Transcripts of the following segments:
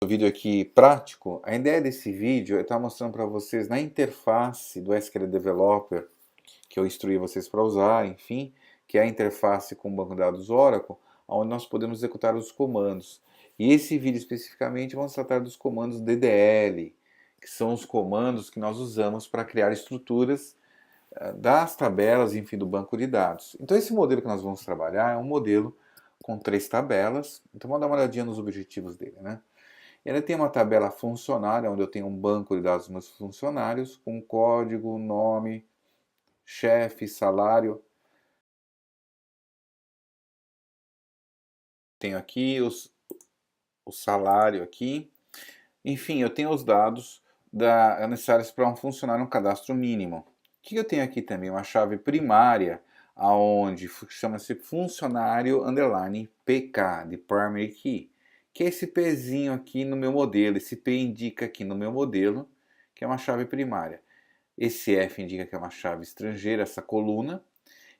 vídeo aqui prático, a ideia desse vídeo é estar mostrando para vocês na interface do SQL Developer, que eu instruí vocês para usar, enfim, que é a interface com o banco de dados Oracle, onde nós podemos executar os comandos. E esse vídeo especificamente vamos tratar dos comandos DDL, que são os comandos que nós usamos para criar estruturas das tabelas, enfim, do banco de dados. Então esse modelo que nós vamos trabalhar é um modelo com 3 tabelas. Então vamos dar uma olhadinha nos objetivos dele, né? Ele tem uma tabela funcionária, onde eu tenho um banco de dados dos meus funcionários, com código, nome, chefe, salário. Tenho aqui o salário aqui. Enfim, eu tenho os dados necessários para um funcionário, um cadastro mínimo. O que eu tenho aqui também? Uma chave primária, aonde chama-se funcionário underline PK, de primary key, que é esse Pzinho aqui no meu modelo. Esse P indica aqui no meu modelo que é uma chave primária. Esse F indica que é uma chave estrangeira, essa coluna.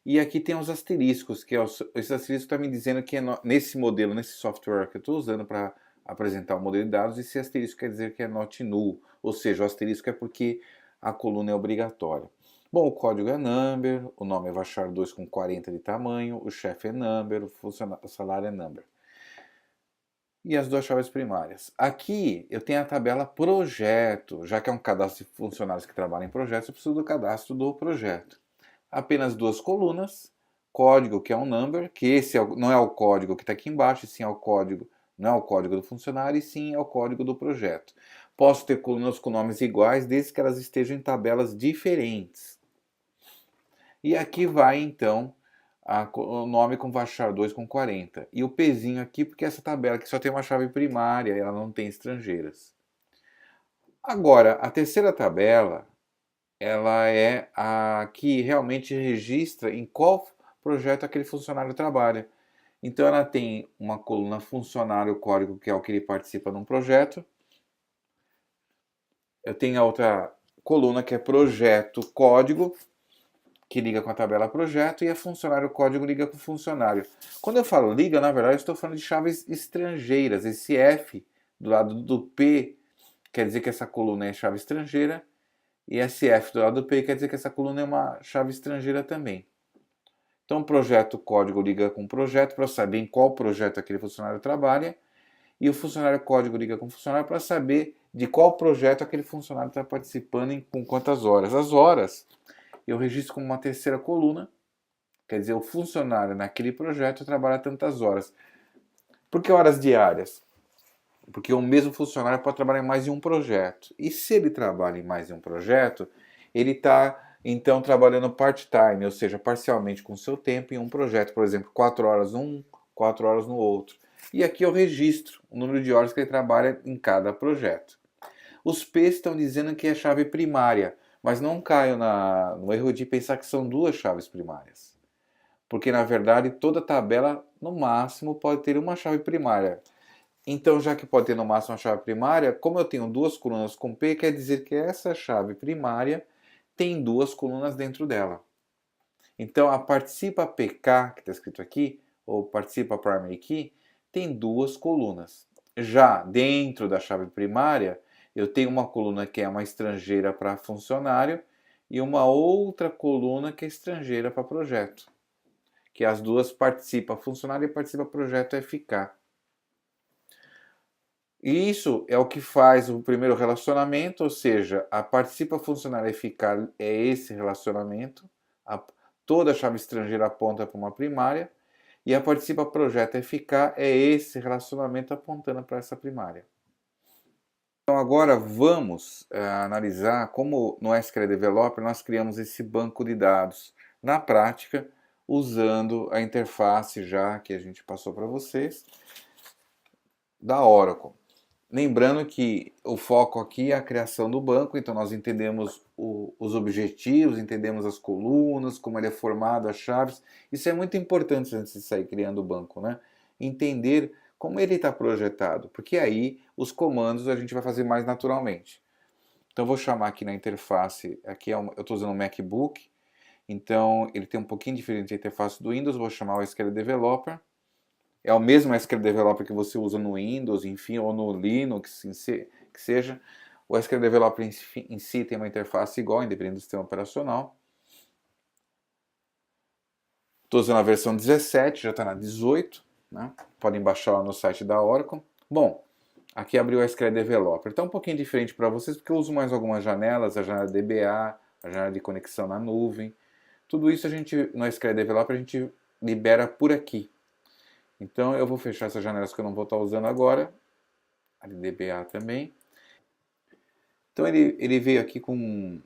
E aqui tem os asteriscos, que esse asterisco está me dizendo que nesse modelo, nesse software que eu estou usando para apresentar o modelo de dados, esse asterisco quer dizer que é not null, ou seja, o asterisco é porque a coluna é obrigatória. Bom, o código é number, o nome é varchar2 com 40 de tamanho, o chefe é number, o salário é number. E as duas chaves primárias. Aqui eu tenho a tabela projeto, já que é um cadastro de funcionários que trabalham em projetos, eu preciso do cadastro do projeto. Apenas duas colunas, código, que é um number, que esse não é o código que está aqui embaixo, sim é o código, não é o código do funcionário, e sim é o código do projeto. Posso ter colunas com nomes iguais, desde que elas estejam em tabelas diferentes. E aqui vai, então, o nome com varchar2 com 40. E o Pzinho aqui, porque essa tabela aqui só tem uma chave primária, ela não tem estrangeiras. Agora, a terceira tabela, ela é a que realmente registra em qual projeto aquele funcionário trabalha. Então ela tem uma coluna funcionário código, que é o que ele participa num projeto. Eu tenho a outra coluna que é projeto código, que liga com a tabela projeto, e a funcionário código liga com o funcionário. Quando eu falo liga, na verdade eu estou falando de chaves estrangeiras. Esse F do lado do P quer dizer que essa coluna é chave estrangeira, e SF do lado do P quer dizer que essa coluna é uma chave estrangeira também. Então, o projeto código liga com o projeto para saber em qual projeto aquele funcionário trabalha, e o funcionário código liga com o funcionário para saber de qual projeto aquele funcionário está participando e com quantas horas. As horas eu registro como uma terceira coluna, quer dizer, o funcionário naquele projeto trabalha tantas horas. Por que horas diárias? Porque o mesmo funcionário pode trabalhar em mais de um projeto. E se ele trabalha em mais de um projeto, ele está, então, trabalhando part-time, ou seja, parcialmente com o seu tempo em um projeto. Por exemplo, 4 horas num, 4 horas no outro. E aqui eu registro o número de horas que ele trabalha em cada projeto. Os P's estão dizendo que é chave primária, mas não caio no erro de pensar que são duas chaves primárias. Porque, na verdade, toda tabela, no máximo, pode ter uma chave primária. Então, já que pode ter no máximo uma chave primária, como eu tenho duas colunas com P, quer dizer que essa chave primária tem duas colunas dentro dela. Então, a participa PK, que está escrito aqui, ou participa primary key, tem duas colunas. Já dentro da chave primária, eu tenho uma coluna que é uma estrangeira para funcionário e uma outra coluna que é estrangeira para projeto. Que as duas participa funcionário e participa projeto FK. E isso é o que faz o primeiro relacionamento, ou seja, a participa funcionário eficaz é esse relacionamento, toda a chave estrangeira aponta para uma primária, e a participa projeto eficaz é esse relacionamento apontando para essa primária. Então agora vamos analisar como no SQL Developer nós criamos esse banco de dados na prática, usando a interface já que a gente passou para vocês, da Oracle. Lembrando que o foco aqui é a criação do banco, então nós entendemos os objetivos, entendemos as colunas, como ele é formado, as chaves. Isso é muito importante antes de sair criando o banco, né? Entender como ele está projetado, porque aí os comandos a gente vai fazer mais naturalmente. Então vou chamar aqui na interface, aqui eu estou usando um MacBook, então ele tem um pouquinho diferente da interface do Windows, vou chamar o SQL Developer. É o mesmo SQL Developer que você usa no Windows, enfim, ou no Linux, que seja. O SQL Developer em si tem uma interface igual, independente do sistema operacional. Estou usando a versão 17, já está na 18, né? Podem baixar lá no site da Oracle. Bom, aqui abriu o SQL Developer. Está um pouquinho diferente para vocês, porque eu uso mais algumas janelas, a janela DBA, a janela de conexão na nuvem. Tudo isso a gente, no SQL Developer, a gente libera por aqui. Então eu vou fechar essas janelas que eu não vou estar usando agora, a de DBA também. Então ele veio aqui com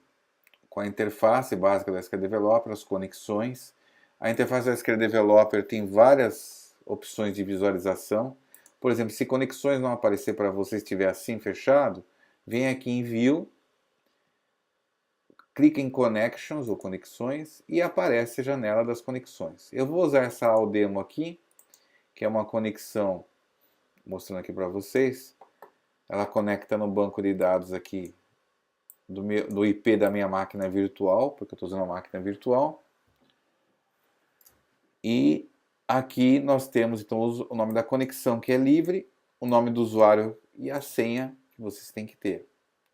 a interface básica do SQL Developer, as conexões. A interface do SQL Developer tem várias opções de visualização. Por exemplo, se conexões não aparecer para você estiver assim fechado, vem aqui em View, clica em Connections ou Conexões e aparece a janela das conexões. Eu vou usar essa Aldemo aqui, que é uma conexão, mostrando aqui para vocês. Ela conecta no banco de dados aqui do IP da minha máquina virtual, porque eu estou usando uma máquina virtual. E aqui nós temos então o nome da conexão, que é livre, o nome do usuário e a senha que vocês têm que ter.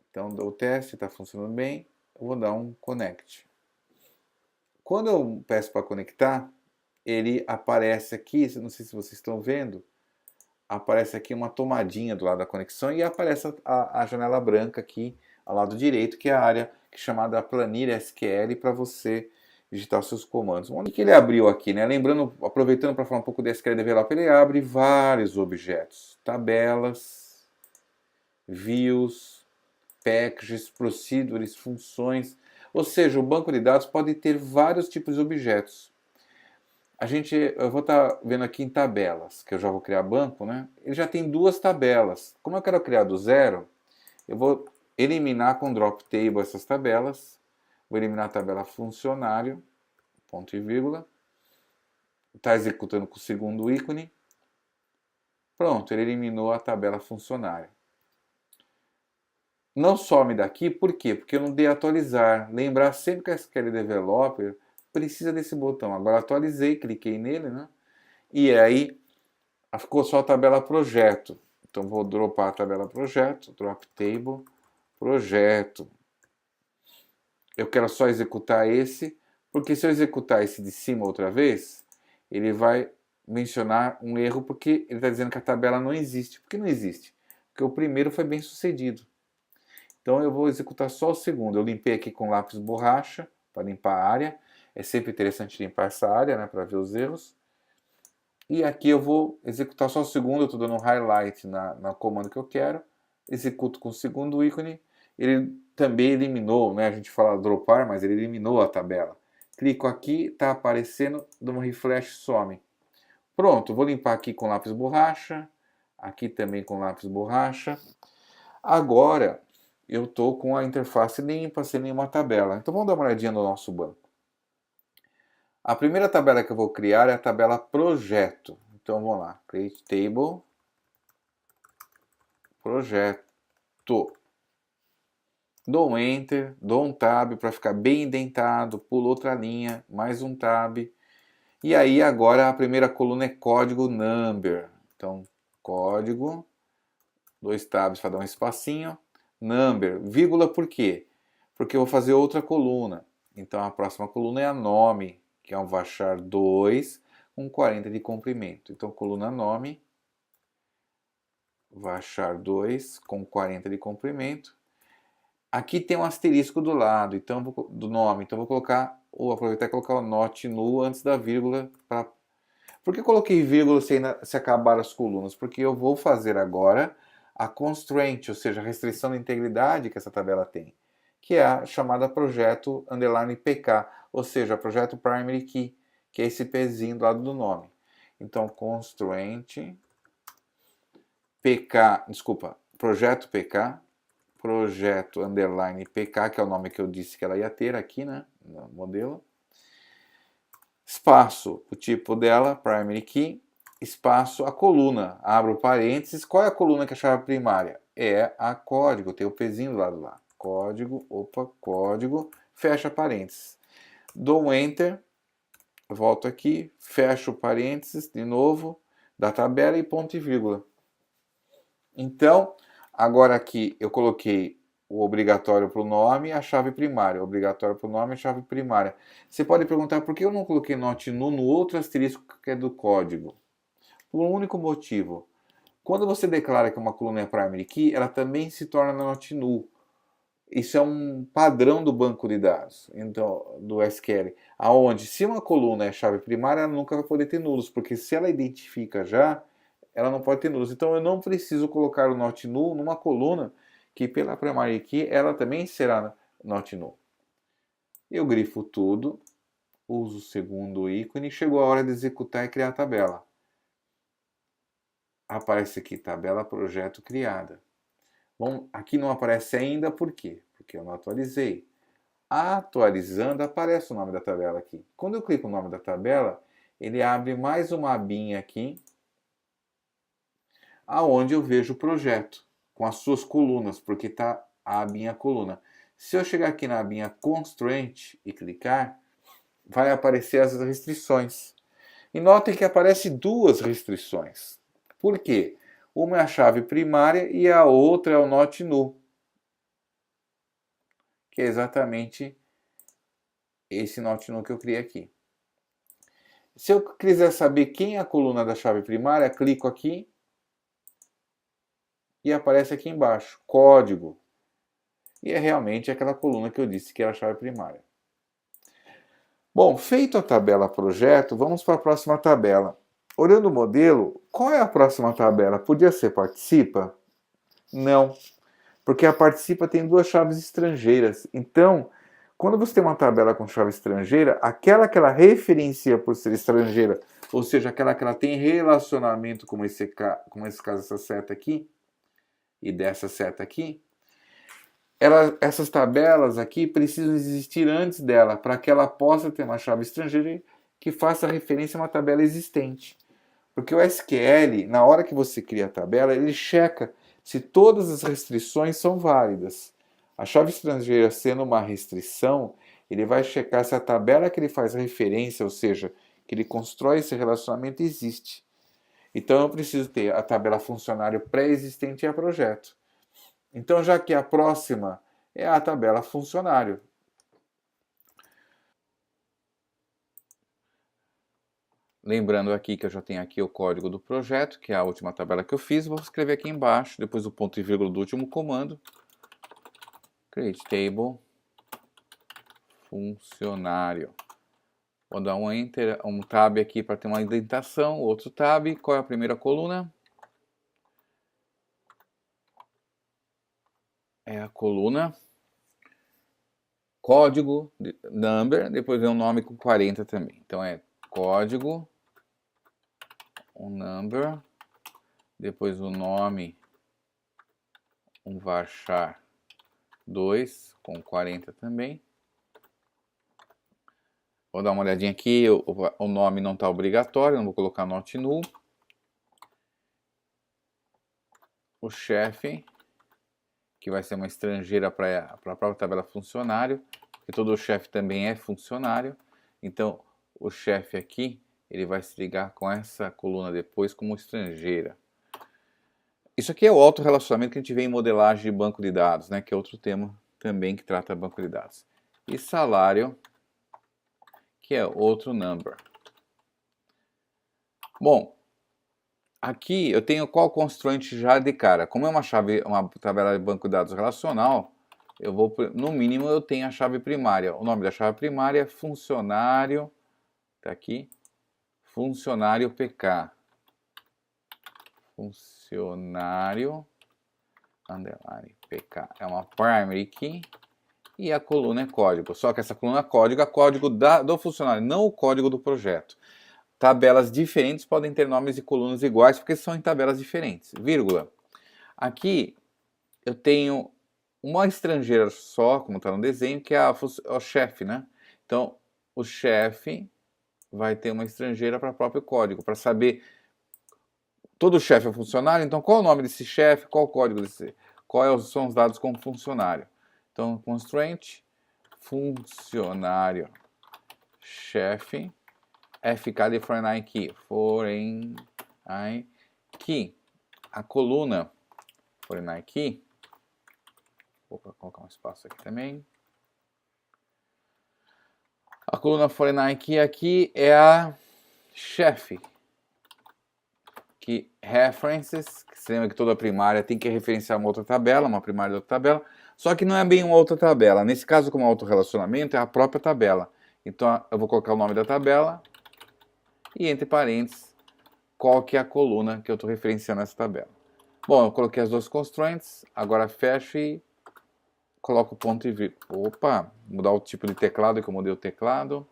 Então o teste está funcionando bem, eu vou dar um connect. Quando eu peço para conectar, ele aparece aqui, não sei se vocês estão vendo, aparece aqui uma tomadinha do lado da conexão e aparece a janela branca aqui ao lado direito, que é a área chamada planilha SQL para você digitar os seus comandos. Onde que ele abriu aqui, né? Lembrando, aproveitando para falar um pouco do SQL Developer, ele abre vários objetos, tabelas, views, packages, procedures, funções. Ou seja, o banco de dados pode ter vários tipos de objetos. Eu vou estar vendo aqui em tabelas, que eu já vou criar banco, né? Ele já tem duas tabelas. Como eu quero criar do zero, eu vou eliminar com drop table essas tabelas. Vou eliminar a tabela funcionário, ponto e vírgula. Está executando com o segundo ícone. Pronto, ele eliminou a tabela funcionário. Não some daqui, por quê? Porque eu não dei atualizar. Lembrar sempre que a SQL Developer precisa desse botão. Agora atualizei, cliquei nele, né? E aí ficou só a tabela projeto. Então vou dropar a tabela projeto, drop table, projeto. Eu quero só executar esse, porque se eu executar esse de cima outra vez, ele vai mencionar um erro, porque ele está dizendo que a tabela não existe. Por que não existe? Porque o primeiro foi bem sucedido. Então eu vou executar só o segundo. Eu limpei aqui com lápis borracha, para limpar a área. É sempre interessante limpar essa área, né, para ver os erros. E aqui eu vou executar só o segundo, eu estou dando um highlight na comando que eu quero. Executo com o segundo ícone. Ele também eliminou, né? A gente fala dropar, mas ele eliminou a tabela. Clico aqui, está aparecendo, dou um refresh, some. Pronto, vou limpar aqui com lápis borracha. Aqui também com lápis borracha. Agora eu estou com a interface limpa, sem nenhuma tabela. Então vamos dar uma olhadinha no nosso banco. A primeira tabela que eu vou criar é a tabela projeto. Então vamos lá, create table, projeto. Dou um enter, dou um tab para ficar bem indentado, pulo outra linha, mais um tab. E aí agora a primeira coluna é código number. Então código, dois tabs para dar um espacinho, number, vírgula por quê? Porque eu vou fazer outra coluna. Então a próxima coluna é a nome, que é um varchar 2 com 40 de comprimento. Então coluna nome, varchar 2 com 40 de comprimento. Aqui tem um asterisco do lado, então do nome, então vou colocar, ou aproveitar e colocar o not null antes da vírgula. Por que eu coloquei vírgula se acabar as colunas? Porque eu vou fazer agora a constraint, ou seja, a restrição de integridade que essa tabela tem, que é a chamada projeto underline PK, ou seja, projeto primary key, que é esse pezinho do lado do nome. Então, constraint PK, desculpa, projeto PK, projeto underline PK, que é o nome que eu disse que ela ia ter aqui, né, no modelo. Espaço, o tipo dela, primary key, espaço, a coluna, abro parênteses. Qual é a coluna que é a chave primária? É a código, tem o pezinho do lado lá. Código, código, fecha parênteses. Dou um enter, volto aqui, fecho parênteses de novo, da tabela e ponto e vírgula. Então, agora aqui eu coloquei o obrigatório para o nome e a chave primária. Obrigatório para o nome e a chave primária. Você pode perguntar por que eu não coloquei not null no outro asterisco que é do código. Por um único motivo. Quando você declara que uma coluna é primary key, ela também se torna not null. Isso é um padrão do banco de dados, então, do SQL, aonde se uma coluna é chave primária, ela nunca vai poder ter nulos, porque se ela identifica já, ela não pode ter nulos. Então eu não preciso colocar o not null numa coluna que pela primary key ela também será not null. Eu grifo tudo, uso o segundo ícone, chegou a hora de executar e criar a tabela. Aparece aqui tabela projeto criada. Bom, aqui não aparece ainda, por quê? Porque eu não atualizei. Atualizando, aparece o nome da tabela aqui. Quando eu clico no nome da tabela, ele abre mais uma abinha aqui, aonde eu vejo o projeto, com as suas colunas, porque está a abinha coluna. Se eu chegar aqui na abinha Constraint e clicar, vai aparecer as restrições. E notem que aparecem duas restrições. Por quê? Uma é a chave primária e a outra é o not null, que é exatamente esse not null que eu criei aqui. Se eu quiser saber quem é a coluna da chave primária, clico aqui e aparece aqui embaixo, código. E é realmente aquela coluna que eu disse que era a chave primária. Bom, feito a tabela projeto, vamos para a próxima tabela. Olhando o modelo, qual é a próxima tabela? Podia ser participa? Não, porque a participa tem duas chaves estrangeiras. Então, quando você tem uma tabela com chave estrangeira, aquela que ela referencia por ser estrangeira, ou seja, aquela que ela tem relacionamento com esse caso, essa seta aqui, e dessa seta aqui, essas tabelas aqui precisam existir antes dela, para que ela possa ter uma chave estrangeira que faça referência a uma tabela existente. Porque o SQL, na hora que você cria a tabela, ele checa se todas as restrições são válidas. A chave estrangeira sendo uma restrição, ele vai checar se a tabela que ele faz referência, ou seja, que ele constrói esse relacionamento, existe. Então eu preciso ter a tabela funcionário pré-existente e a projeto. Então, já que a próxima é a tabela funcionário. Lembrando aqui que eu já tenho aqui o código do projeto, que é a última tabela que eu fiz. Vou escrever aqui embaixo, depois do ponto e vírgula do último comando. Create table funcionário. Vou dar um enter, um tab aqui para ter uma indentação, outro tab. Qual é a primeira coluna? É a coluna código number, depois vem um nome com 40 também. Então é código, um number, depois o nome, um varchar 2 com 40 também. Vou dar uma olhadinha aqui, o nome não está obrigatório, não vou colocar not null. O chefe, que vai ser uma estrangeira para a própria tabela funcionário, porque todo chefe também é funcionário. Então, o chefe aqui, ele vai se ligar com essa coluna depois como estrangeira. Isso aqui é o autorrelacionamento que a gente vê em modelagem de banco de dados, né, que é outro tema também que trata banco de dados. E salário, que é outro number. Bom, aqui eu tenho qual constraint já de cara. Como é uma tabela de banco de dados relacional, eu vou, no mínimo, eu tenho a chave primária. O nome da chave primária é funcionário, tá aqui, funcionário PK. Funcionário, underline, PK. É uma primary key e a coluna é código. Só que essa coluna é código do funcionário, não o código do projeto. Tabelas diferentes podem ter nomes de colunas iguais, porque são em tabelas diferentes. Vírgula. Aqui eu tenho uma estrangeira só, como está no desenho, que é o chefe, né? Então, o chefe vai ter uma estrangeira para o próprio código, para saber... Todo chefe é funcionário, então qual é o nome desse chefe, qual o código desse... são os dados como funcionário. Então, constraint, funcionário, chefe... FK de foreign key, foreign key. A coluna foreign key, vou colocar um espaço aqui também. A coluna foreign key aqui é a chefe, que references, que você lembra que toda primária tem que referenciar uma outra tabela, uma primária de outra tabela, só que não é bem uma outra tabela. Nesse caso, como autorrelacionamento, é a própria tabela. Então, eu vou colocar o nome da tabela e, entre parênteses, qual que é a coluna que eu estou referenciando nessa tabela. Bom, eu coloquei as duas constraints, agora fecho e coloco ponto e vírgula. Opa, mudar o tipo de teclado, que eu mudei o teclado.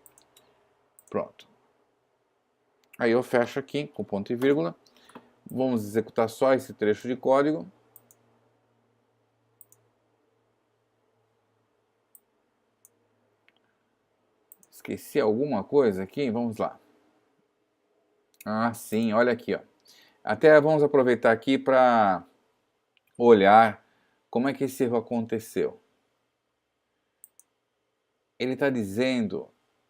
Pronto. Aí eu fecho aqui com ponto e vírgula. Vamos executar só esse trecho de código. Esqueci alguma coisa aqui? Vamos lá. Ah, sim, olha aqui, ó. Até vamos aproveitar aqui para olhar como é que esse erro aconteceu. Ele está dizendo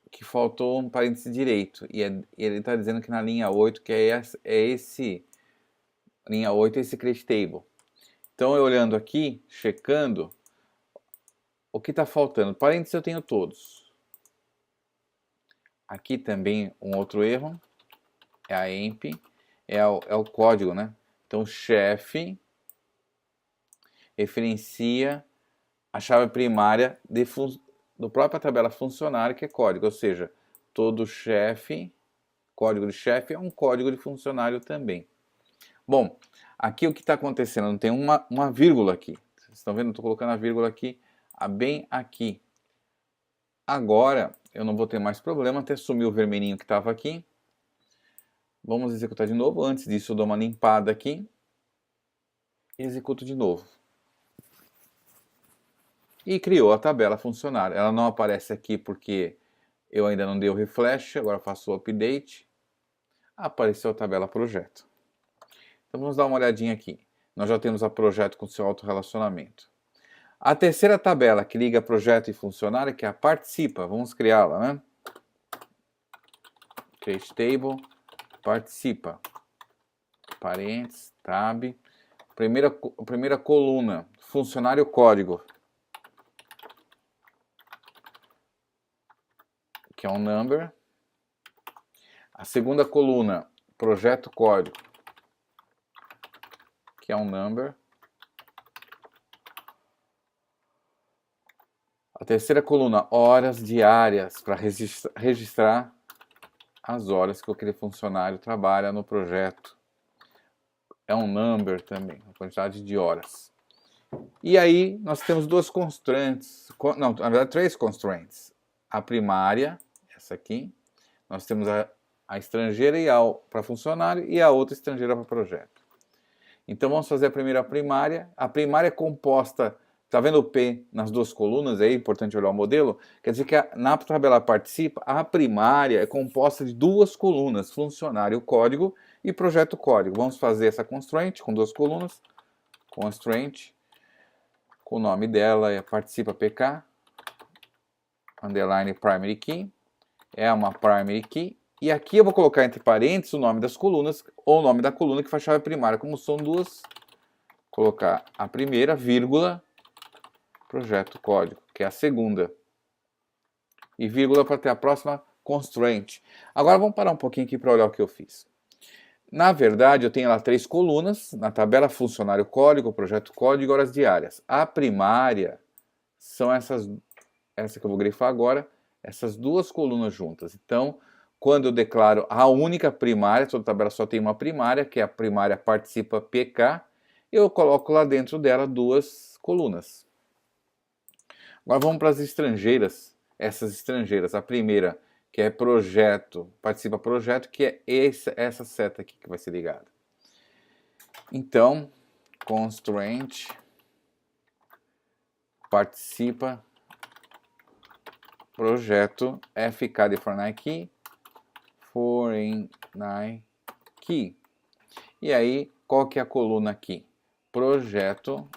que faltou um parêntese direito. E ele está dizendo que na linha 8, que linha 8 é esse create table. Então, eu olhando aqui, checando, o que está faltando? Parênteses eu tenho todos. Aqui também um outro erro, é a emp, é o código, né? Então, chefe referencia a chave primária do própria tabela funcionário, que é código, ou seja, todo chefe, código de chefe é um código de funcionário também. Bom, aqui o que está acontecendo? Não tem uma vírgula aqui. Vocês estão vendo? Estou colocando a vírgula aqui, bem aqui. Agora, eu não vou ter mais problema, até sumir o vermelhinho que estava aqui. Vamos executar de novo. Antes disso, eu dou uma limpada aqui. E executo de novo. E criou a tabela funcionária. Ela não aparece aqui porque eu ainda não dei o refresh, agora faço o update. Apareceu a tabela projeto. Então vamos dar uma olhadinha aqui. Nós já temos a projeto com seu autorrelacionamento. A terceira tabela que liga projeto e funcionário, que é a participa, vamos criá-la, né? Create table, participa, parênteses, tab, primeira coluna, funcionário código, que é um number. A segunda coluna, projeto código, que é um number. A terceira coluna, horas diárias, para registrar as horas que aquele funcionário trabalha no projeto. É um number também, a quantidade de horas. E aí nós temos duas constraints, não, na verdade três constraints. A primária, essa aqui, nós temos a estrangeira para funcionário e a outra estrangeira para projeto. Então vamos fazer a primeira primária. A primária é composta, está vendo o P nas duas colunas aí, é importante olhar o modelo? Quer dizer que na tabela participa, a primária é composta de duas colunas, funcionário código e projeto código. Vamos fazer essa constraint com duas colunas, constraint, com o nome dela é participa pk, underline primary key, é uma primary key, e aqui eu vou colocar entre parênteses o nome das colunas, ou o nome da coluna que faz chave primária, como são duas, colocar a primeira, vírgula, projeto código, que é a segunda, e vírgula para ter a próxima constraint. Agora vamos parar um pouquinho aqui para olhar o que eu fiz. Na verdade, eu tenho lá três colunas, na tabela funcionário código, projeto código e horas diárias. A primária são essa que eu vou grifar agora, essas duas colunas juntas. Então, quando eu declaro a única primária, toda tabela só tem uma primária, que é a primária participa PK, eu coloco lá dentro dela duas colunas. Agora vamos para as estrangeiras, essas estrangeiras. A primeira, que é projeto, participa projeto, que é essa seta aqui que vai ser ligada. Então, constraint participa projeto FK de foreign key. E aí, qual que é a coluna aqui? Projeto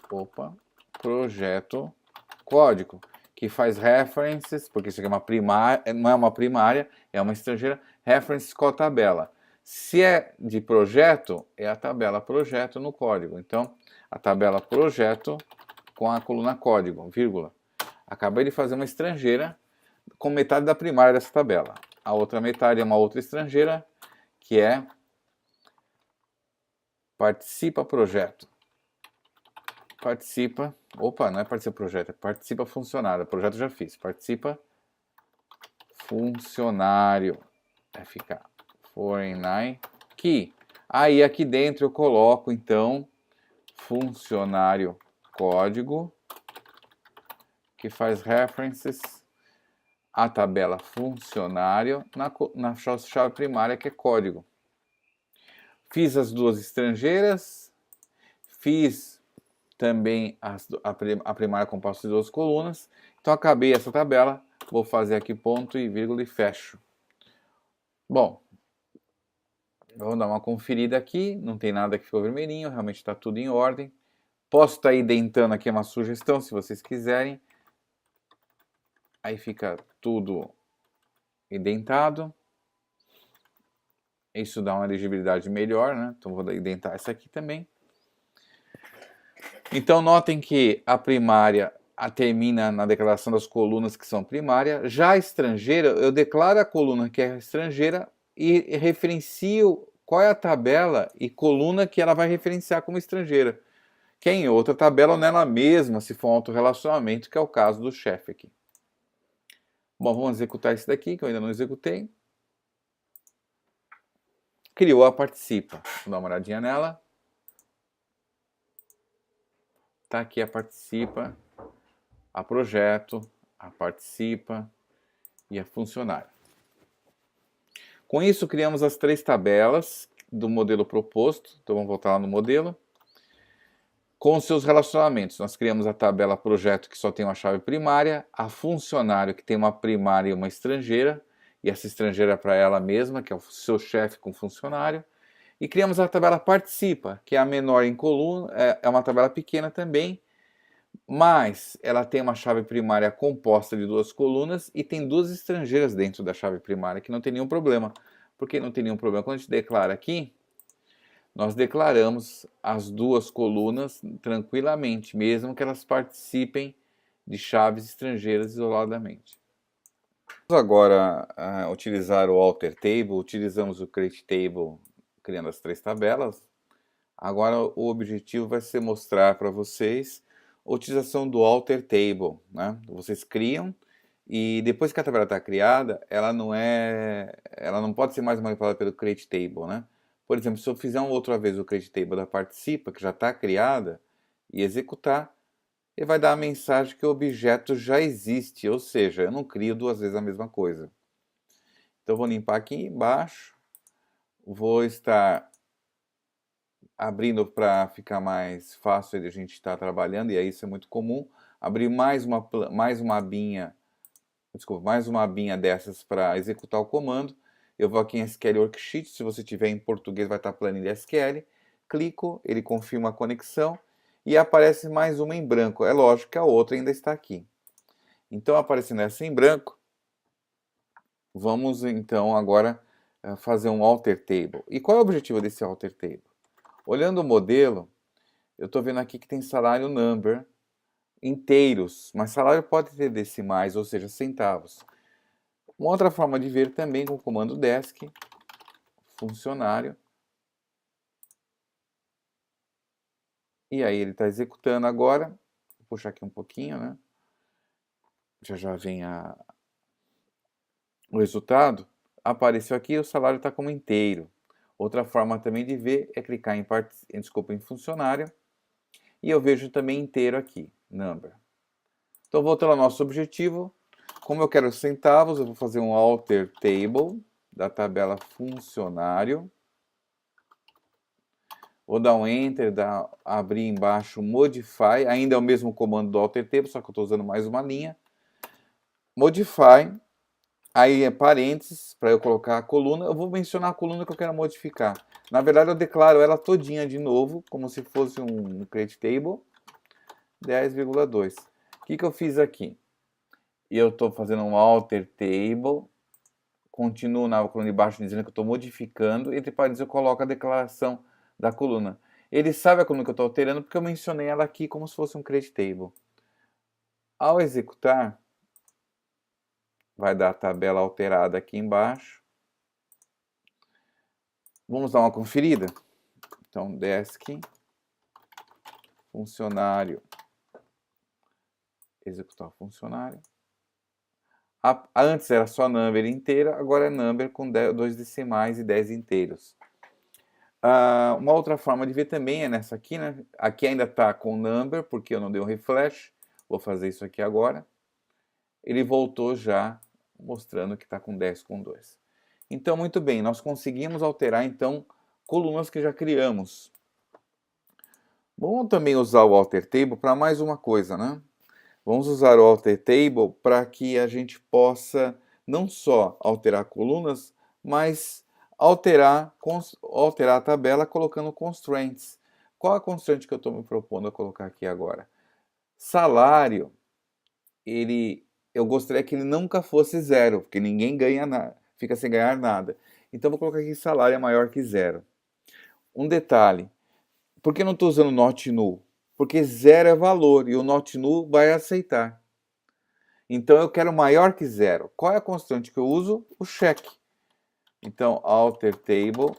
código, que faz references, porque isso aqui é uma primária, não é uma primária, é uma estrangeira, references com a tabela. Se é de projeto, é a tabela projeto no código. Então, a tabela projeto com a coluna código, vírgula. Acabei de fazer uma estrangeira com metade da primária dessa tabela. A outra metade é uma outra estrangeira, que é participa projeto. Participa, opa, não é participa projeto, é participa funcionário. Projeto já fiz. Participa funcionário. FK. Foreign key. Aí aqui dentro eu coloco então funcionário código, que faz references à tabela funcionário na chave primária, que é código. Fiz as duas estrangeiras, fiz também a primária composta de duas colunas. Então acabei essa tabela, vou fazer aqui ponto e vírgula e fecho. Bom, vamos dar uma conferida aqui, não tem nada que ficou vermelhinho, realmente está tudo em ordem. Posso estar identando aqui uma sugestão, se vocês quiserem. Aí fica tudo identado. Isso dá uma legibilidade melhor, né? Então vou identar essa aqui também. Então notem que a primária termina na declaração das colunas que são primária. Já a estrangeira, eu declaro a coluna que é estrangeira e referencio qual é a tabela e coluna que ela vai referenciar como estrangeira. Que é em outra tabela ou nela mesma, se for um autorrelacionamento, que é o caso do chefe aqui. Bom, vamos executar esse daqui, que eu ainda não executei. Criou a participa. Vou dar uma olhadinha nela. Está aqui a participa, a projeto, a participa e a funcionário. Com isso, criamos as três tabelas do modelo proposto. Então, vamos voltar lá no modelo. Com os seus relacionamentos, nós criamos a tabela projeto, que só tem uma chave primária, a funcionário, que tem uma primária e uma estrangeira, e essa estrangeira é para ela mesma, que é o seu chefe com funcionário. E criamos a tabela participa, que é a menor em coluna, é uma tabela pequena também, mas ela tem uma chave primária composta de duas colunas e tem duas estrangeiras dentro da chave primária, que não tem nenhum problema. Por que não tem nenhum problema? Quando a gente declara aqui, nós declaramos as duas colunas tranquilamente, mesmo que elas participem de chaves estrangeiras isoladamente. Vamos agora utilizar o alter table. Utilizamos o create table criando as três tabelas. Agora o objetivo vai ser mostrar para vocês a utilização do alter table, né? Vocês criam e depois que a tabela está criada, ela não pode ser mais manipulada pelo create table, né? Por exemplo, se eu fizer uma outra vez o create table da participa, que já está criada, e executar, ele vai dar a mensagem que o objeto já existe, ou seja, eu não crio duas vezes a mesma coisa. Então, eu vou limpar aqui embaixo, vou estar abrindo para ficar mais fácil de a gente estar trabalhando, e aí isso é muito comum, abrir mais uma abinha dessas para executar o comando. Eu vou aqui em SQL Worksheet, se você tiver em português vai estar planilha SQL, clico, ele confirma a conexão e aparece mais uma em branco. É lógico que a outra ainda está aqui. Então, aparecendo essa em branco, vamos então agora fazer um alter table. E qual é o objetivo desse alter table? Olhando o modelo, eu estou vendo aqui que tem salário number inteiros, mas salário pode ter decimais, ou seja, centavos. Uma outra forma de ver também com o comando desk, funcionário. E aí ele está executando agora. Vou puxar aqui um pouquinho, né? Já vem o resultado. Apareceu aqui, o salário está como inteiro. Outra forma também de ver é clicar em funcionário. E eu vejo também inteiro aqui, number. Então, voltando ao nosso objetivo, como eu quero centavos, eu vou fazer um alter table da tabela funcionário. Vou dar um Enter, abrir embaixo Modify, ainda é o mesmo comando do alter table, só que eu estou usando mais uma linha. Modify, aí é parênteses, para eu colocar a coluna. Eu vou mencionar a coluna que eu quero modificar. Na verdade, eu declaro ela todinha de novo, como se fosse um create table, 10,2. O que eu fiz aqui? E eu estou fazendo um alter table continuo na coluna de baixo dizendo que eu estou modificando, entre parênteses eu coloco a declaração da coluna. Ele sabe a coluna que eu estou alterando porque eu mencionei ela aqui como se fosse um create table. Ao executar, vai dar a tabela alterada aqui embaixo. Vamos dar uma conferida? Então, desk, funcionário, executar funcionário. Antes era só number inteira, agora é number com 2 decimais e 10 inteiros. Uma outra forma de ver também é nessa aqui, né? Aqui ainda está com number, porque eu não dei um refresh. Vou fazer isso aqui agora. Ele voltou já, mostrando que está com 10 com 2. Então, muito bem, nós conseguimos alterar, então, colunas que já criamos. Vamos também usar o alter table para mais uma coisa, né? Vamos usar o alter table para que a gente possa não só alterar colunas, mas alterar a tabela colocando constraints. Qual a constraint que eu estou me propondo a colocar aqui agora? Salário, eu gostaria que ele nunca fosse zero, porque ninguém ganha nada, fica sem ganhar nada. Então, vou colocar aqui salário é maior que zero. Um detalhe, por que não estou usando not null? Porque zero é valor e o not null vai aceitar. Então, eu quero maior que zero. Qual é a constante que eu uso? O check. Então, alter table,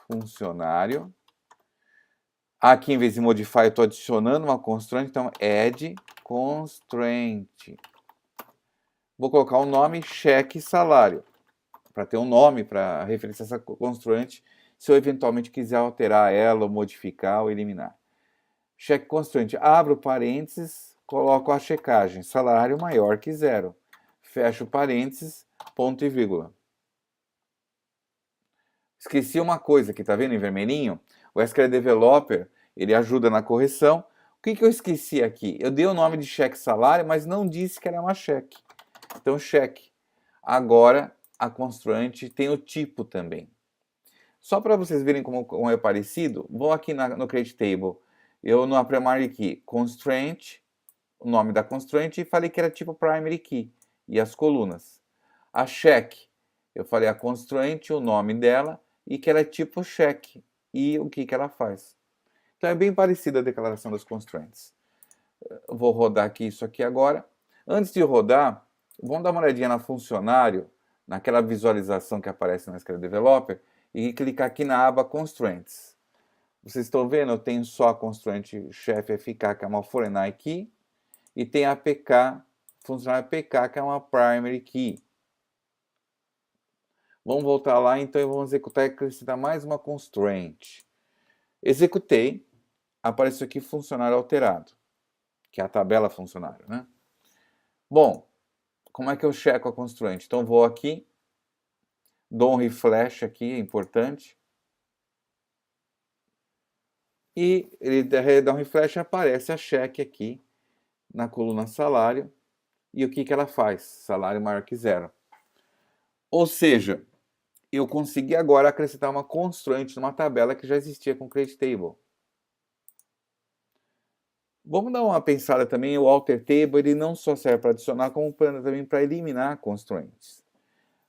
funcionário. Aqui, em vez de modify, eu estou adicionando uma constraint. Então, add constraint. Vou colocar o nome check salário, para ter um nome para referenciar essa constraint, se eu eventualmente quiser alterar ela, ou modificar ou eliminar. Check constraint, abro parênteses, coloco a checagem, salário maior que zero. Fecho parênteses, ponto e vírgula. Esqueci uma coisa aqui, tá vendo em vermelhinho? O SQL Developer, ele ajuda na correção. O que eu esqueci aqui? Eu dei o nome de check salário, mas não disse que era uma check. Então, check. Agora, a constraint tem o tipo também. Só para vocês verem como é parecido, vou aqui no Create Table. Eu no Primary Key, constraint, o nome da constraint, e falei que era tipo Primary Key, e as colunas. A check, eu falei a constraint, o nome dela, e que ela é tipo check, e o que ela faz. Então é bem parecida a declaração das constraints. Eu vou rodar aqui isso aqui agora. Antes de rodar, vamos dar uma olhadinha na funcionário, naquela visualização que aparece na SQL Developer, e clicar aqui na aba Constraints. Vocês estão vendo? Eu tenho só a constraint chef FK, que é uma foreign key, e tem a PK, funcionário PK, que é uma primary key. Vamos voltar lá, então, e vamos executar e acrescentar mais uma constraint. Executei, apareceu aqui funcionário alterado, que é a tabela funcionário, né? Bom, como é que eu checo a constraint? Então, vou aqui, dou um refresh aqui, é importante. E ele dá um refresh e aparece a check aqui na coluna salário. E o que ela faz? Salário maior que zero. Ou seja, eu consegui agora acrescentar uma constraint numa tabela que já existia com Create Table. Vamos dar uma pensada também, o alter table ele não só serve para adicionar, como também para eliminar constraints.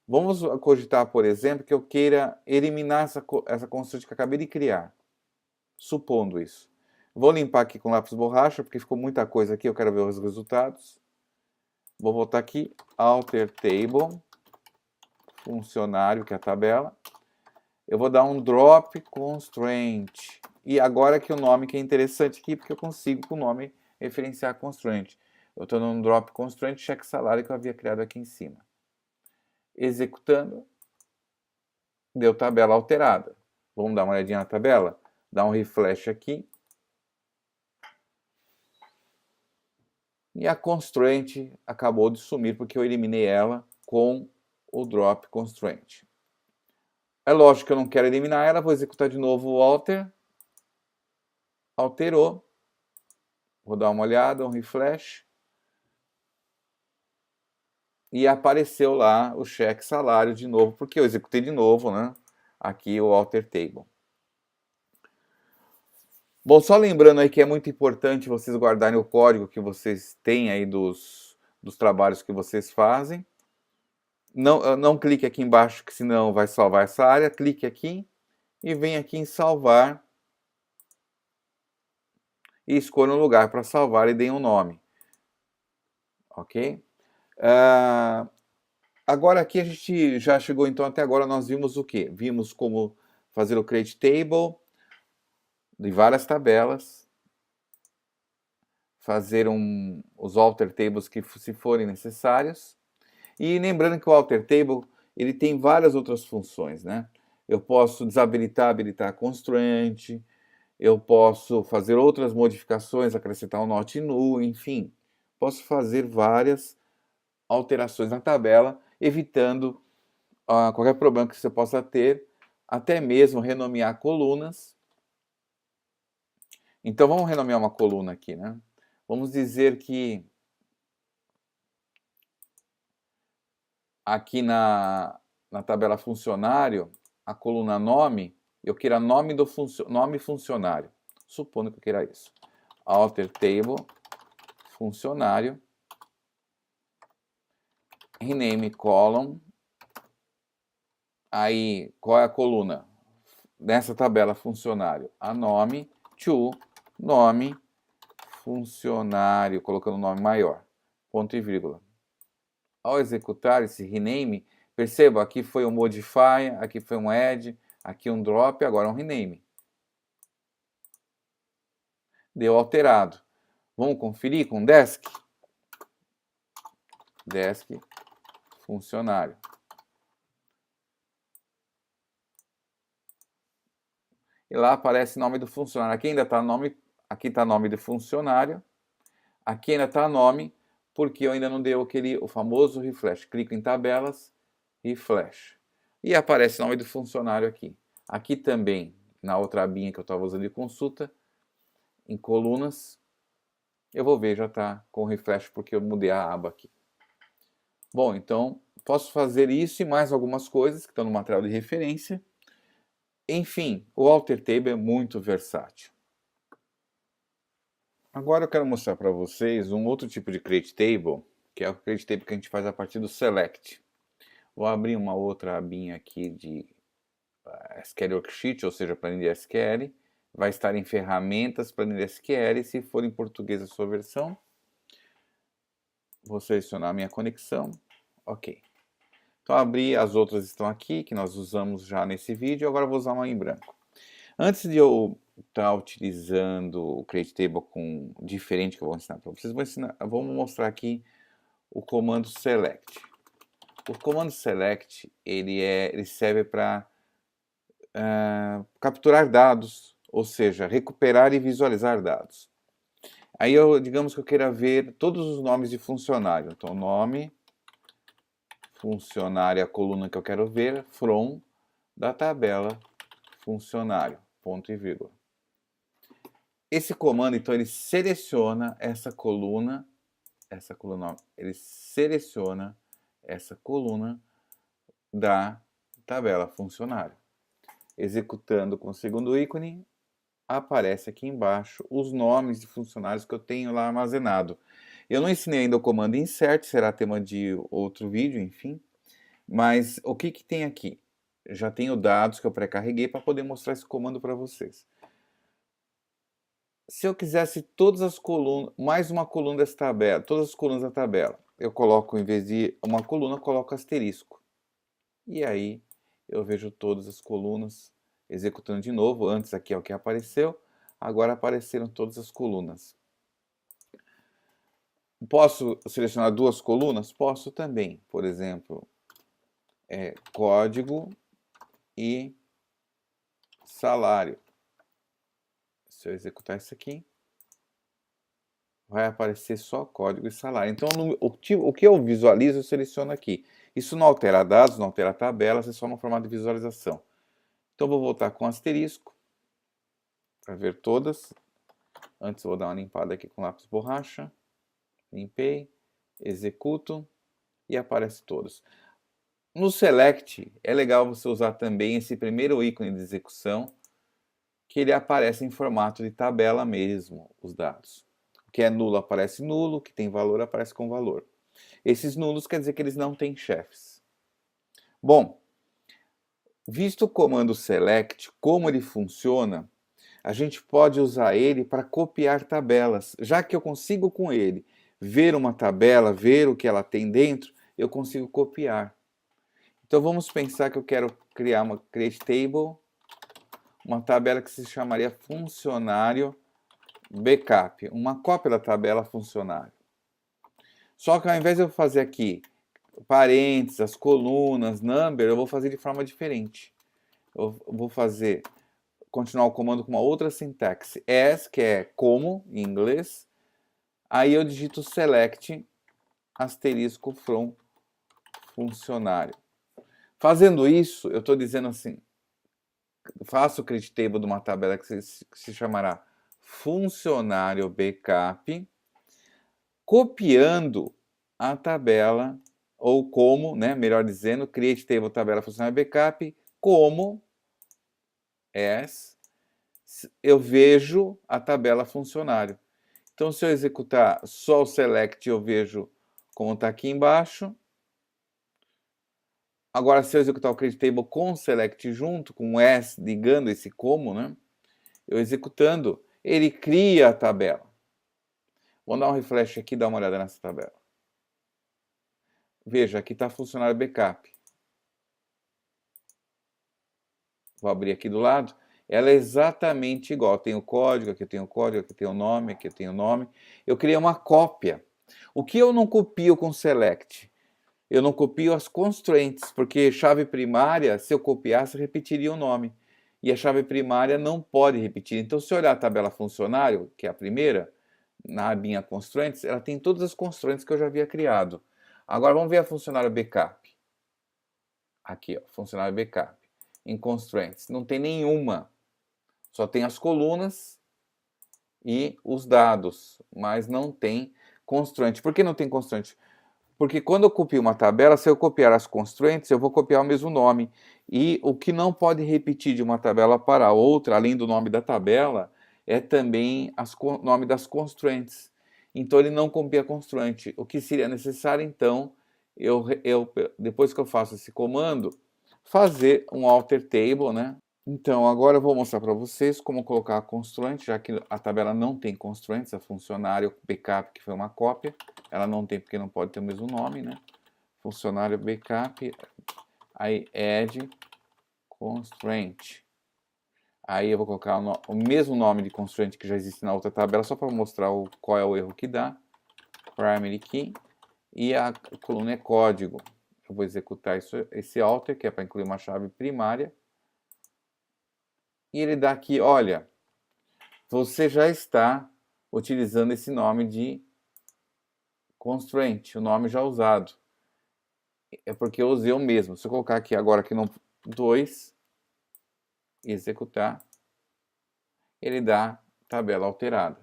Vamos cogitar, por exemplo, que eu queira eliminar essa constraint que eu acabei de criar. Supondo isso. Vou limpar aqui com lápis borracha, porque ficou muita coisa aqui, eu quero ver os resultados. Vou voltar aqui, alter table, funcionário, que é a tabela. Eu vou dar um drop constraint. E agora que o nome que é interessante aqui, porque eu consigo com o nome referenciar constraint. Eu estou no drop constraint check salário que eu havia criado aqui em cima. Executando, deu tabela alterada. Vamos dar uma olhadinha na tabela? Dá um refresh aqui. E a constraint acabou de sumir porque eu eliminei ela com o drop constraint. É lógico que eu não quero eliminar ela, vou executar de novo o alter. Alterou. Vou dar uma olhada, um refresh. E apareceu lá o cheque salário de novo, porque eu executei de novo, né? Aqui o alter table. Bom, só lembrando aí que é muito importante vocês guardarem o código que vocês têm aí dos trabalhos que vocês fazem. Não clique aqui embaixo, que senão vai salvar essa área. Clique aqui e vem aqui em salvar. E escolha um lugar para salvar e dê um nome. Ok? Agora aqui a gente já chegou, então até agora nós vimos o quê? Vimos como fazer o create table de várias tabelas, fazer os alter tables que se forem necessários. E lembrando que o alter table ele tem várias outras funções, né? Eu posso desabilitar, habilitar a constraint, eu posso fazer outras modificações, acrescentar um not null, enfim. Posso fazer várias alterações na tabela, evitando qualquer problema que você possa ter, até mesmo renomear colunas. Então vamos renomear uma coluna aqui, né? Vamos dizer que aqui na tabela funcionário, a coluna nome, eu queira nome funcionário. Supondo que eu queira isso. Alter table funcionário, rename column. Aí, qual é a coluna? Nessa tabela funcionário, a nome, to, nome, funcionário, colocando o nome maior, ponto e vírgula. Ao executar esse rename, perceba, aqui foi um modify, aqui foi um add, aqui um drop, agora um rename. Deu alterado. Vamos conferir com desk? Desk, funcionário. E lá aparece nome do funcionário. Aqui ainda está nome, aqui está nome do funcionário. Aqui ainda está nome, porque eu ainda não dei o famoso refresh. Clico em tabelas, refresh. E aparece o nome do funcionário aqui. Aqui também, na outra abinha que eu estava usando de consulta, em colunas, eu vou ver, já está com refresh, porque eu mudei a aba aqui. Bom, então, posso fazer isso e mais algumas coisas que estão no material de referência. Enfim, o alter table é muito versátil. Agora eu quero mostrar para vocês um outro tipo de create table, que é o create table que a gente faz a partir do select. Vou abrir uma outra abinha aqui de SQL Worksheet, ou seja, planilha SQL. Vai estar em ferramentas, planilha SQL, se for em português a sua versão. Vou selecionar a minha conexão. Ok. Então abri, as outras estão aqui, que nós usamos já nesse vídeo. Agora eu vou usar uma em branco. Antes de eu estar utilizando o Create Table com diferente que eu vou ensinar para vocês, vamos mostrar aqui o comando Select. O comando Select ele serve para capturar dados, ou seja, recuperar e visualizar dados. Aí digamos que eu queira ver todos os nomes de funcionário. Então, nome, funcionário, a coluna que eu quero ver, from, da tabela, funcionário, ponto e vírgula. Esse comando, então, ele seleciona essa coluna, ele seleciona essa coluna da tabela funcionário. Executando com o segundo ícone, aparece aqui embaixo os nomes de funcionários que eu tenho lá armazenado. Eu não ensinei ainda o comando insert, será tema de outro vídeo, enfim. Mas o que tem aqui? Já tenho dados que eu pré-carreguei para poder mostrar esse comando para vocês. Se eu quisesse todas as colunas, mais uma coluna dessa tabela, todas as colunas da tabela, eu coloco, em vez de uma coluna, eu coloco asterisco. E aí eu vejo todas as colunas executando de novo. Antes aqui é o que apareceu, agora apareceram todas as colunas. Posso selecionar duas colunas? Posso também. Por exemplo, código e salário. Se eu executar isso aqui, vai aparecer só código e salário. Então, o que eu visualizo, eu seleciono aqui. Isso não altera dados, não altera tabelas, é só no formato de visualização. Então, vou voltar com asterisco para ver todas. Antes, vou dar uma limpada aqui com lápis borracha. Limpei, executo e aparece todos. No Select, é legal você usar também esse primeiro ícone de execução, que ele aparece em formato de tabela mesmo, os dados. O que é nulo aparece nulo, o que tem valor aparece com valor. Esses nulos quer dizer que eles não têm chefes. Bom, visto o comando select, como ele funciona, a gente pode usar ele para copiar tabelas. Já que eu consigo com ele ver uma tabela, ver o que ela tem dentro, eu consigo copiar. Então vamos pensar que eu quero criar uma create table, uma tabela que se chamaria funcionário backup, uma cópia da tabela funcionário. Só que ao invés de eu fazer aqui parênteses, as colunas, number, eu vou fazer de forma diferente. Eu vou continuar o comando com uma outra sintaxe. As, que é como, em inglês. Aí eu digito select asterisco from funcionário. Fazendo isso, eu estou dizendo assim, faço o create table de uma tabela que se chamará funcionário backup, copiando a tabela, ou como, né, melhor dizendo, create table tabela funcionário backup, como as eu vejo a tabela funcionário. Então, se eu executar só o select, eu vejo como está aqui embaixo. Agora, se eu executar o create table com o select junto, com o as ligando esse como, né, eu executando, ele cria a tabela. Vou dar um refresh aqui e dar uma olhada nessa tabela. Veja, aqui está funcionário backup. Vou abrir aqui do lado. Ela é exatamente igual. Tem o código, aqui tem o código, aqui tem o nome, aqui tem o nome. Eu criei uma cópia. O que eu não copio com select? Eu não copio as constraints, porque chave primária, se eu copiasse, repetiria o nome. E a chave primária não pode repetir. Então, se eu olhar a tabela funcionário, que é a primeira, na abinha constraints, ela tem todas as constraints que eu já havia criado. Agora, vamos ver a funcionário backup. Aqui, ó, funcionário backup. Em constraints, não tem nenhuma. Só tem as colunas e os dados, mas não tem constraint. Por que não tem constraint? Porque quando eu copio uma tabela, se eu copiar as constraints, eu vou copiar o mesmo nome. E o que não pode repetir de uma tabela para outra, além do nome da tabela, é também o nome das constraints. Então ele não copia constraint. O que seria necessário, então, depois que eu faço esse comando, fazer um alter table, né? Então, agora eu vou mostrar para vocês como colocar a constraint, já que a tabela não tem constraints, a funcionário backup, que foi uma cópia, ela não tem porque não pode ter o mesmo nome, né? Funcionário backup, aí add constraint. Aí eu vou colocar o mesmo nome de constraint que já existe na outra tabela, só para mostrar qual é o erro que dá. Primary key, e a coluna é código. Eu vou executar esse alter, que é para incluir uma chave primária. E ele dá aqui, olha, você já está utilizando esse nome de constraint, o nome já usado. É porque eu usei o mesmo. Se eu colocar aqui agora aqui no 2 e executar, ele dá tabela alterada.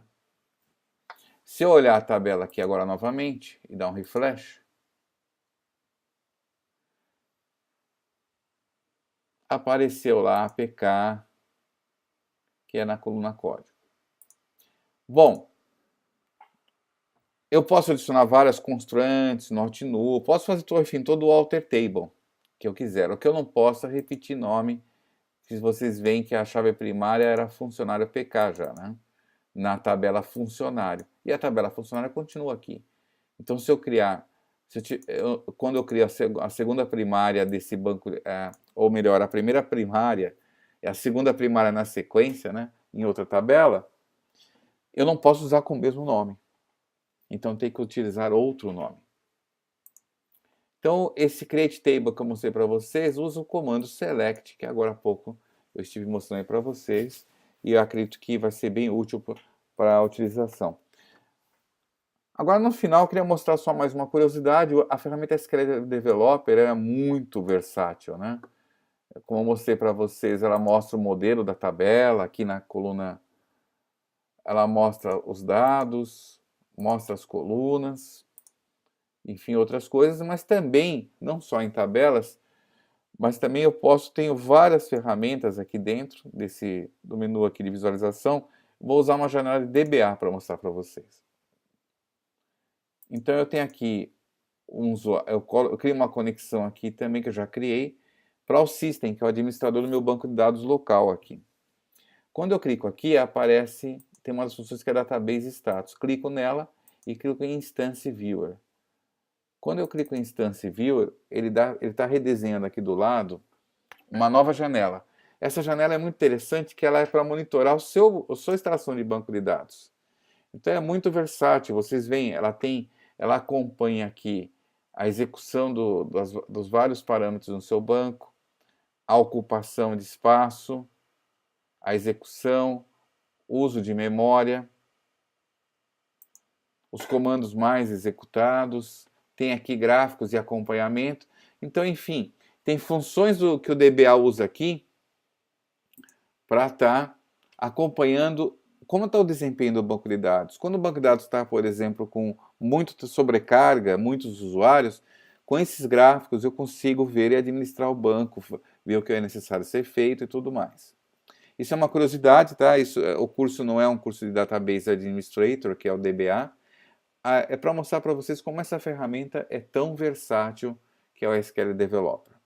Se eu olhar a tabela aqui agora novamente e dar um refresh, apareceu lá APK, que é na coluna código. Bom, eu posso adicionar várias constraints, not null, posso fazer enfim, todo o alter table que eu quiser. O que eu não posso é repetir nome, se vocês veem que a chave primária era funcionário PK já, né? Na tabela funcionário. E a tabela funcionário continua aqui. Então, se eu criar, quando eu crio a segunda primária desse banco, ou melhor, a primeira primária e a segunda primária na sequência, né, em outra tabela, eu não posso usar com o mesmo nome. Então, tem que utilizar outro nome. Então, esse create table que eu mostrei para vocês usa o comando select, que agora há pouco eu estive mostrando para vocês, e eu acredito que vai ser bem útil para a utilização. Agora, no final, eu queria mostrar só mais uma curiosidade. A ferramenta SQL Developer é muito versátil, né? Como eu mostrei para vocês, ela mostra o modelo da tabela, aqui na coluna ela mostra os dados, mostra as colunas, enfim, outras coisas, mas também, não só em tabelas, mas também tenho várias ferramentas aqui dentro do menu aqui de visualização. Vou usar uma janela de DBA para mostrar para vocês. Então eu tenho aqui eu crio uma conexão aqui também, que eu já criei, para o System, que é o administrador do meu banco de dados local aqui. Quando eu clico aqui, aparece, tem uma das funções que é Database Status. Clico nela e clico em Instance Viewer. Quando eu clico em Instance Viewer, ele está redesenhando aqui do lado uma nova janela. Essa janela é muito interessante, que ela é para monitorar a sua extração de banco de dados. Então é muito versátil. Vocês veem, ela acompanha aqui a execução dos vários parâmetros no seu banco, a ocupação de espaço, a execução, uso de memória, os comandos mais executados, tem aqui gráficos e acompanhamento. Então, enfim, tem funções que o DBA usa aqui para estar acompanhando como está o desempenho do banco de dados. Quando o banco de dados está, por exemplo, com muita sobrecarga, muitos usuários, com esses gráficos eu consigo ver e administrar o banco, ver o que é necessário ser feito e tudo mais. Isso é uma curiosidade, tá? O curso não é um curso de Database Administrator, que é o DBA. É para mostrar para vocês como essa ferramenta é tão versátil que é o SQL Developer.